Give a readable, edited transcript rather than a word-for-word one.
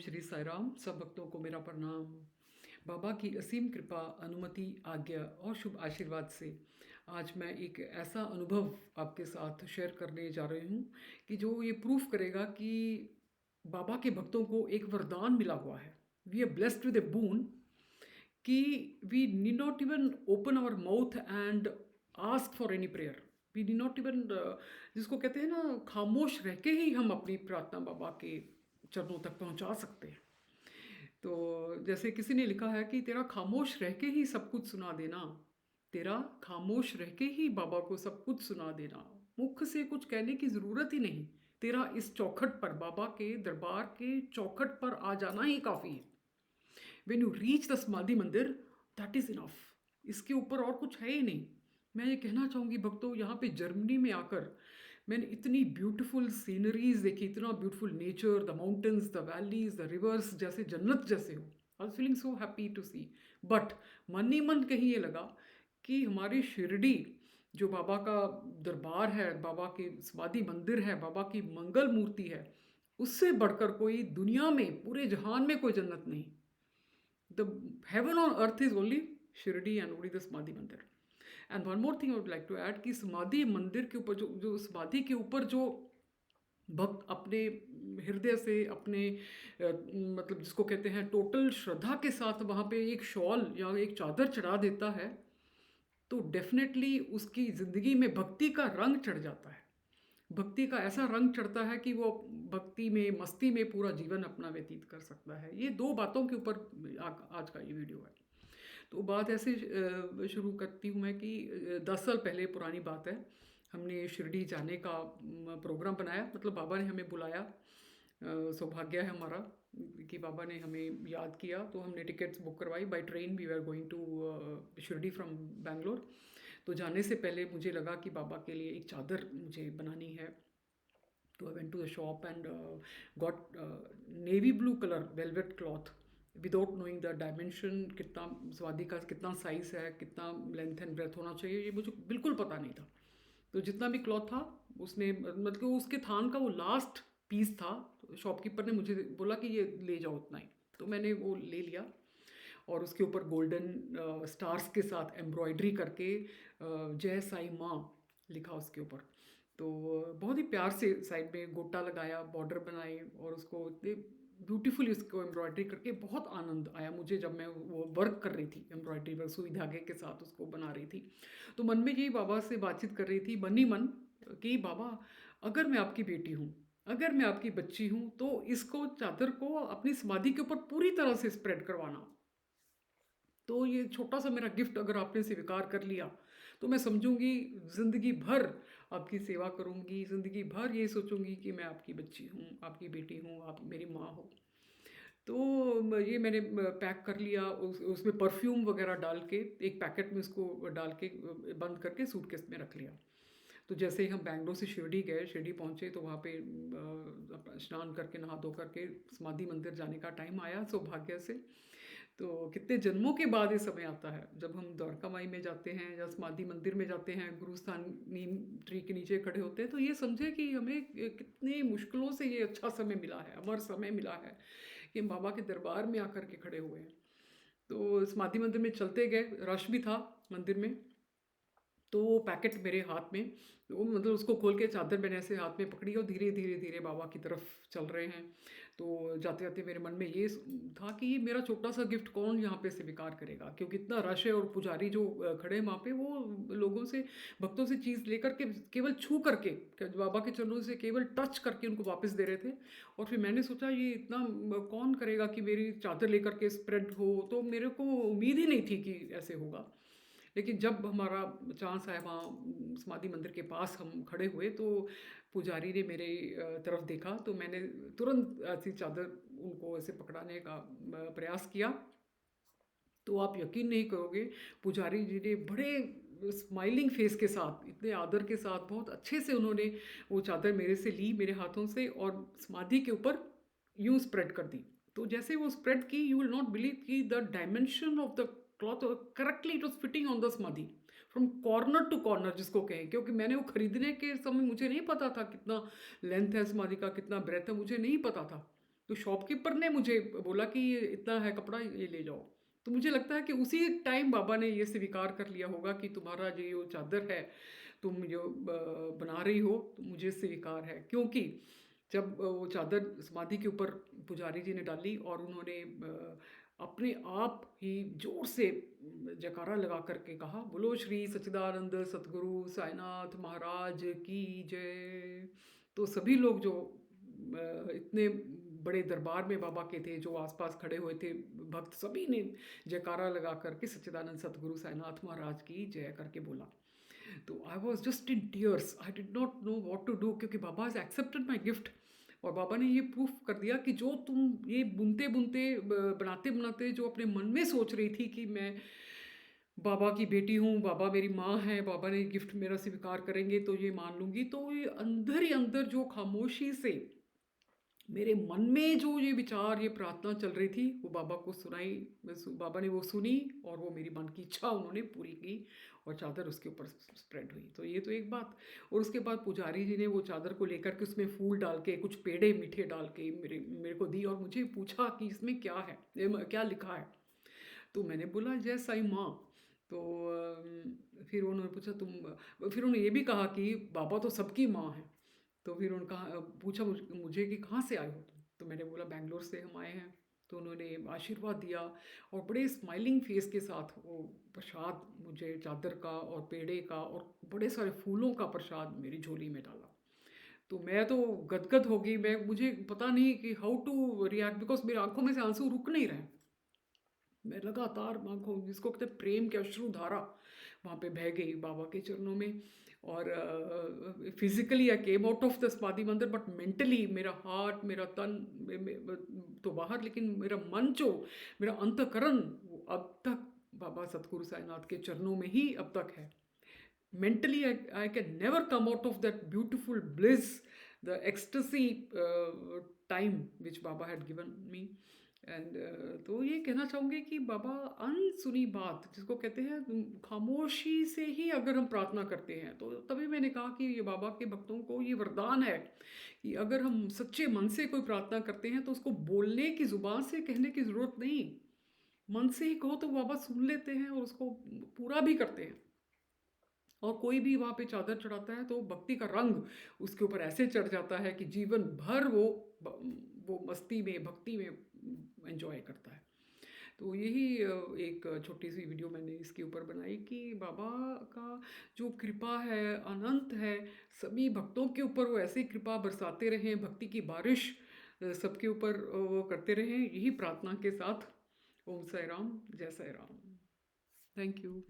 श्री साई राम। सब भक्तों को मेरा प्रणाम। बाबा की असीम कृपा, अनुमति, आज्ञा और शुभ आशीर्वाद से आज मैं एक ऐसा अनुभव आपके साथ शेयर करने जा रही हूँ कि जो ये प्रूफ करेगा कि बाबा के भक्तों को एक वरदान मिला हुआ है। We are blessed with a boon कि we need not even open our mouth and ask for any prayer. We need not even, जिसको कहते हैं ना, खामोश रह के ही हम अपनी प्रार्थना बाबा के चरणों तक पहुंचा सकते हैं। तो जैसे किसी ने लिखा है कि तेरा खामोश रह के ही सब कुछ सुना देना, तेरा खामोश रह के ही बाबा को सब कुछ सुना देना, मुख से कुछ कहने की ज़रूरत ही नहीं, तेरा इस चौखट पर, बाबा के दरबार के चौखट पर आ जाना ही काफ़ी है। When you reach the Samadhi मंदिर, दैट इज़ इनफ। इसके ऊपर और कुछ है ही नहीं। मैं ये कहना चाहूँगी भक्तों, यहाँ पे जर्मनी में आकर मैंने इतनी ब्यूटीफुल सीनरीज देखी, इतना beautiful nature, the mountains, the valleys, the rivers, जैसे जन्नत जैसे हो। I was feeling so happy to see. But मन ही मन कहीं ये लगा कि हमारी शिरडी, जो बाबा का दरबार है, बाबा के समाधि मंदिर है, बाबा की मंगल मूर्ति है, उससे बढ़कर कोई दुनिया में, पूरे जहान में कोई जन्नत नहीं। The heaven on earth is only Shirdi and only the Samadhi Mandir. And one more thing I would like to add कि समाधि मंदिर के ऊपर जो जो समाधि के ऊपर जो भक्त अपने हृदय से, अपने मतलब जिसको कहते हैं टोटल श्रद्धा के साथ वहाँ पे एक शॉल या एक चादर चढ़ा देता है, तो डेफिनेटली उसकी ज़िंदगी में भक्ति का रंग चढ़ जाता है। भक्ति का ऐसा रंग चढ़ता है कि वो भक्ति में, मस्ती में पूरा जीवन अपना व्यतीत कर सकता है। ये दो बातों के ऊपर आज का ये वीडियो है। तो बात ऐसे शुरू करती हूँ मैं कि 10 साल पहले पुरानी बात है। हमने शिरडी जाने का प्रोग्राम बनाया, मतलब बाबा ने हमें बुलाया। सौभाग्य है हमारा कि बाबा ने हमें याद किया, तो हमने टिकट्स बुक करवाई by train. We are going to Shirdi from Bangalore. तो जाने से पहले मुझे लगा कि बाबा के लिए एक चादर मुझे बनानी है। तो I went to the shop and got navy blue colour velvet cloth, without knowing the dimension, कितना स्वादी का कितना साइज़ है, कितना लेंथ एंड ब्रेथ होना चाहिए, ये मुझे बिल्कुल पता नहीं था। तो जितना भी क्लॉथ था उसने, मतलब उसके थान का वो लास्ट पीस था। तो शॉपकीपर ने मुझे बोला कि ये ले जाओ उतना ही। तो मैंने वो ले लिया और उसके ऊपर गोल्डन स्टार्स के साथ एम्ब्रॉयडरी करके जय साई माँ लिखा उसके ऊपर। तो बहुत ही प्यार से साइड में गोटा लगाया, बॉर्डर बनाई और उसको इतने ब्यूटीफुली उसको एम्ब्रॉयडरी करके बहुत आनंद आया मुझे जब मैं वो वर्क कर रही थी, एम्ब्रॉयडरी पर सुई धागे के साथ उसको बना रही थी। तो मन में यही बाबा से बातचीत कर रही थी, मन ही मन, कि बाबा, अगर मैं आपकी बेटी हूँ, अगर मैं आपकी बच्ची हूँ, तो इसको, चादर को अपनी समाधि के ऊपर पूरी तरह से स्प्रेड करवाना। तो ये छोटा सा मेरा गिफ्ट अगर आपने स्वीकार कर लिया, तो मैं समझूंगी ज़िंदगी भर आपकी सेवा करूंगी, ज़िंदगी भर ये सोचूंगी कि मैं आपकी बच्ची हूँ, आपकी बेटी हूँ, आप मेरी माँ हो। तो ये मैंने पैक कर लिया, उसमें परफ्यूम वगैरह डाल के एक पैकेट में उसको डाल के बंद करके सूटकेस में रख लिया। तो जैसे ही हम बैंगलोर से शिरडी गए, शिरडी पहुँचे, तो वहाँ पे स्नान करके, नहा धो करके समाधि मंदिर जाने का टाइम आया सौभाग्य से। तो कितने जन्मों के बाद ये समय आता है जब हम द्वारका माई में जाते हैं या समाधि मंदिर में जाते हैं, गुरुस्थान नीम ट्री के नीचे खड़े होते हैं, तो ये समझे कि हमें कितनी मुश्किलों से ये अच्छा समय मिला है, अमर समय मिला है कि हम बाबा के दरबार में आकर के खड़े हुए हैं। तो समाधि मंदिर में चलते गए, रश भी था मंदिर में। तो वो पैकेट मेरे हाथ में, वो मतलब उसको खोल के चादर मैंने ऐसे हाथ में पकड़ी और धीरे धीरे धीरे बाबा की तरफ चल रहे हैं। तो जाते जाते मेरे मन में ये था कि ये मेरा छोटा सा गिफ्ट कौन यहाँ पे स्वीकार करेगा, क्योंकि इतना रश है और पुजारी जो खड़े हैं वहाँ पे, वो लोगों से, भक्तों से चीज़ लेकर के केवल छू करके, बाबा के चरणों से केवल टच करके उनको वापस दे रहे थे। और फिर मैंने सोचा ये इतना कौन करेगा कि मेरी चादर लेकर के स्प्रेड हो, तो मेरे को उम्मीद ही नहीं थी कि ऐसे होगा। लेकिन जब हमारा चांस आया, वहाँ समाधि मंदिर के पास हम खड़े हुए, तो पुजारी ने मेरे तरफ देखा, तो मैंने तुरंत ऐसी चादर उनको ऐसे पकड़ाने का प्रयास किया। तो आप यकीन नहीं करोगे, पुजारी जी ने बड़े स्माइलिंग फेस के साथ, इतने आदर के साथ, बहुत अच्छे से उन्होंने वो चादर मेरे से ली, मेरे हाथों से, और समाधि के ऊपर यूं स्प्रेड कर दी। तो जैसे वो स्प्रेड की, यू विल नॉट बिलीव कि the dimension of the cloth correctly it was fitting on the समाधि, फ्रॉम कॉर्नर टू कॉर्नर जिसको कहें, क्योंकि मैंने वो खरीदने के समय मुझे नहीं पता था कितना लेंथ है समाधि का, कितना ब्रेथ है, मुझे नहीं पता था। तो शॉपकीपर ने मुझे बोला कि ये इतना है कपड़ा, ये ले जाओ। तो मुझे लगता है कि उसी टाइम बाबा ने ये स्वीकार कर लिया होगा कि तुम्हारा जो चादर है, तुम जो बना रही हो, तो मुझे स्वीकार है। क्योंकि जब वो चादर समाधि के ऊपर पुजारी जी ने डाली और उन्होंने अपने आप ही जोर से जयकारा लगा करके कहा, बोलो श्री सच्चिदानंद सतगुरु साईनाथ महाराज की जय। तो सभी लोग जो इतने बड़े दरबार में बाबा के थे, जो आसपास खड़े हुए थे भक्त, सभी ने जयकारा लगा करके सच्चिदानंद सतगुरु साईनाथ महाराज की जय करके बोला। तो I was just in tears, I did not know what to do, क्योंकि Baba has accepted my gift. और बाबा ने ये प्रूफ कर दिया कि जो तुम ये बुनते बुनते बनाते बनाते जो अपने मन में सोच रही थी कि मैं बाबा की बेटी हूँ, बाबा मेरी माँ है, बाबा ने गिफ्ट मेरा स्वीकार करेंगे तो ये मान लूँगी, तो ये अंदर ही अंदर जो खामोशी से मेरे मन में जो ये विचार, ये प्रार्थना चल रही थी, वो बाबा को सुनाई। बाबा ने वो सुनी और वो मेरी मन की इच्छा उन्होंने पूरी की और चादर उसके ऊपर स्प्रेड हुई। तो ये तो एक बात। और उसके बाद पुजारी जी ने वो चादर को लेकर के उसमें फूल डाल के, कुछ पेड़े मीठे डाल के मेरे मेरे को दी और मुझे पूछा कि इसमें क्या है, क्या लिखा है। तो मैंने बोला जय साईं माँ। तो फिर उन्होंने पूछा फिर उन्होंने ये भी कहा कि बाबा तो सबकी माँ है। तो फिर उनका पूछा मुझे कि कहाँ से आए हो तुम। तो मैंने बोला बैंगलोर से हम आए हैं। तो उन्होंने आशीर्वाद दिया और बड़े स्माइलिंग फेस के साथ वो प्रसाद मुझे चादर का और पेड़े का और बड़े सारे फूलों का प्रसाद मेरी झोली में डाला। तो मैं तो गदगद हो गई। मैं मुझे पता नहीं कि हाउ टू रिएक्ट, बिकॉज मेरी आंखों में से आंसू रुक नहीं रहे। मैं लगातार आंखों, जिसको कहते हैं प्रेम की अश्रुधारा, वहाँ पे बह गई बाबा के चरणों में। और physically I came out of the Samadhi मंदिर, बट मेंटली मेरा हार्ट, मेरा तन तो बाहर, लेकिन मेरा मन जो, मेरा अंतकरण, वो अब तक बाबा सतगुरु साईनाथ के चरणों में ही अब तक है। Mentally, I can never come out of that beautiful bliss, the ecstasy time which Baba had given me. And तो ये कहना चाहूँगी कि बाबा अनसुनी बात, जिसको कहते हैं खामोशी से ही अगर हम प्रार्थना करते हैं, तो तभी मैंने कहा कि ये बाबा के भक्तों को ये वरदान है कि अगर हम सच्चे मन से कोई प्रार्थना करते हैं तो उसको बोलने की, ज़ुबान से कहने की ज़रूरत नहीं, मन से ही कहो तो बाबा सुन लेते हैं और उसको पूरा भी करते हैं। और कोई भी वहाँ पे चादर चढ़ाता है तो भक्ति का रंग उसके ऊपर ऐसे चढ़ जाता है कि जीवन भर वो मस्ती में, भक्ति में एंजॉय करता है। तो यही एक छोटी सी वीडियो मैंने इसके ऊपर बनाई कि बाबा का जो कृपा है अनंत है, सभी भक्तों के ऊपर वो ऐसी कृपा बरसाते रहें, भक्ति की बारिश सबके ऊपर वो करते रहें, यही प्रार्थना के साथ। ओम साई राम, जय साई राम। Thank you.